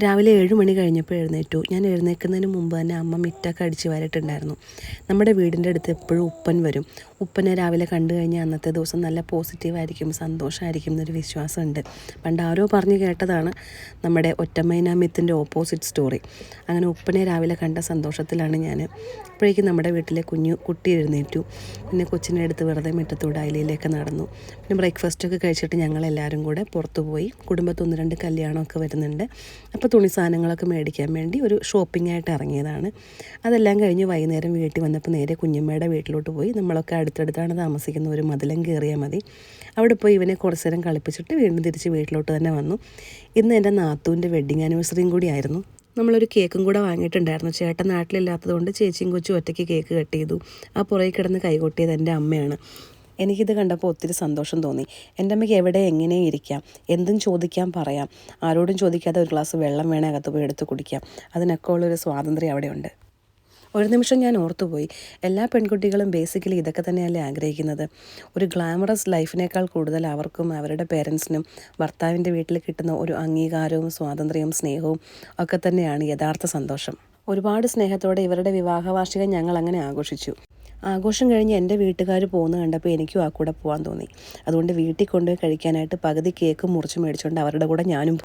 രാവിലെ 7 മണി കഴിഞ്ഞപ്പോൾ എഴുന്നേറ്റു. ഞാൻ എഴുന്നേൽക്കുന്നതിന് മുമ്പ് തന്നെ അമ്മ മിറ്റമൊക്കെ അടിച്ച് വാരിയിട്ടുണ്ടായിരുന്നു. നമ്മുടെ വീടിൻ്റെ അടുത്ത് എപ്പോഴും ഉപ്പൻ വരും. ഉപ്പനെ രാവിലെ കണ്ടു കഴിഞ്ഞാൽ അന്നത്തെ ദിവസം നല്ല പോസിറ്റീവായിരിക്കും, സന്തോഷമായിരിക്കും എന്നൊരു വിശ്വാസമുണ്ട്. പണ്ട് ആരോ പറഞ്ഞു കേട്ടതാണ് നമ്മുടെ ഒറ്റമൈനാമിത്തിൻ്റെ ഓപ്പോസിറ്റ് സ്റ്റോറി. അങ്ങനെ ഉപ്പനെ രാവിലെ കണ്ട സന്തോഷത്തിലാണ് ഞാൻ. അപ്പോഴേക്കും നമ്മുടെ വീട്ടിലെ കുട്ടി എഴുന്നേറ്റു. പിന്നെ കൊച്ചിനെ എടുത്ത് വെറുതെ മുറ്റത്തൂടെ അയലയിലേക്ക് നടന്നു. പിന്നെ ബ്രേക്ക്ഫാസ്റ്റൊക്കെ കഴിച്ചിട്ട് ഞങ്ങളെല്ലാവരും കൂടെ പുറത്തു പോയി. കുടുംബത്തിൽ 1-2 കല്യാണമൊക്കെ വരുന്നുണ്ട്. അപ്പോൾ തുണി സാധനങ്ങളൊക്കെ മേടിക്കാൻ വേണ്ടി ഒരു ഷോപ്പിംഗായിട്ട് ഇറങ്ങിയതാണ്. അതെല്ലാം കഴിഞ്ഞ് വൈകുന്നേരം വീട്ടിൽ വന്നപ്പോൾ നേരെ കുഞ്ഞമ്മയുടെ വീട്ടിലോട്ട് പോയി. നമ്മളൊക്കെ അടുത്തടുത്താണ് താമസിക്കുന്നത്, ഒരു മതിലും കയറിയാൽ മതി. അവിടെ പോയി ഇവനെ കുറച്ച് നേരം കളിപ്പിച്ചിട്ട് വീണ്ടും തിരിച്ച് വീട്ടിലോട്ട് തന്നെ വന്നു. ഇന്ന് എൻ്റെ നാത്തൂൻ്റെ വെഡ്ഡിങ് ആനിവേഴ്സറിയും കൂടി ആയിരുന്നു. നമ്മളൊരു കേക്കും കൂടെ വാങ്ങിയിട്ടുണ്ടായിരുന്നു. ചേട്ടൻ നാട്ടിലില്ലാത്തതുകൊണ്ട് ചേച്ചിയും കൊച്ചും ഒറ്റയ്ക്ക് കേക്ക് കട്ട് ചെയ്തു. ആ പുറകെ കിടന്ന് കൈകൊട്ടിയത് എൻ്റെ അമ്മയാണ്. എനിക്കിത് കണ്ടപ്പോൾ ഒത്തിരി സന്തോഷം തോന്നി. എൻ്റെ അമ്മയ്ക്ക് എവിടെ എങ്ങനെ ഇരിക്കാം, എന്തും ചോദിക്കാം, പറയാം. ആരോടും ചോദിക്കാതെ ഒരു ഗ്ലാസ് വെള്ളം വേണേൽ അകത്ത് പോയി എടുത്ത് കുടിക്കാം. അതിനൊക്കെ ഉള്ളൊരു സ്വാതന്ത്ര്യം അവിടെയുണ്ട്. ഒരു നിമിഷം ഞാൻ ഓർത്തുപോയി, എല്ലാ പെൺകുട്ടികളും ബേസിക്കലി ഇതൊക്കെ തന്നെയല്ലേ ആഗ്രഹിക്കുന്നത്. ഒരു ഗ്ലാമറസ് ലൈഫിനേക്കാൾ കൂടുതൽ അവർക്കും അവരുടെ പേരൻസിനും ഭർത്താവിൻ്റെ വീട്ടിൽ കിട്ടുന്ന ഒരു അംഗീകാരവും സ്വാതന്ത്ര്യവും സ്നേഹവും ഒക്കെ തന്നെയാണ് യഥാർത്ഥ സന്തോഷം. ഒരുപാട് സ്നേഹത്തോടെ ഇവരുടെ വിവാഹ വാർഷികം ഞങ്ങൾ അങ്ങനെ ആഘോഷിച്ചു. ആഘോഷം കഴിഞ്ഞ് എൻ്റെ വീട്ടുകാർ പോകുന്നത് കണ്ടപ്പോൾ എനിക്കും ആ കൂടെ പോകാൻ തോന്നി. അതുകൊണ്ട് വീട്ടിൽ കൊണ്ടുപോയി കഴിക്കാനായിട്ട് പകുതി കേക്ക് മുറിച്ച് മേടിച്ചുകൊണ്ട് അവരുടെ കൂടെ ഞാനും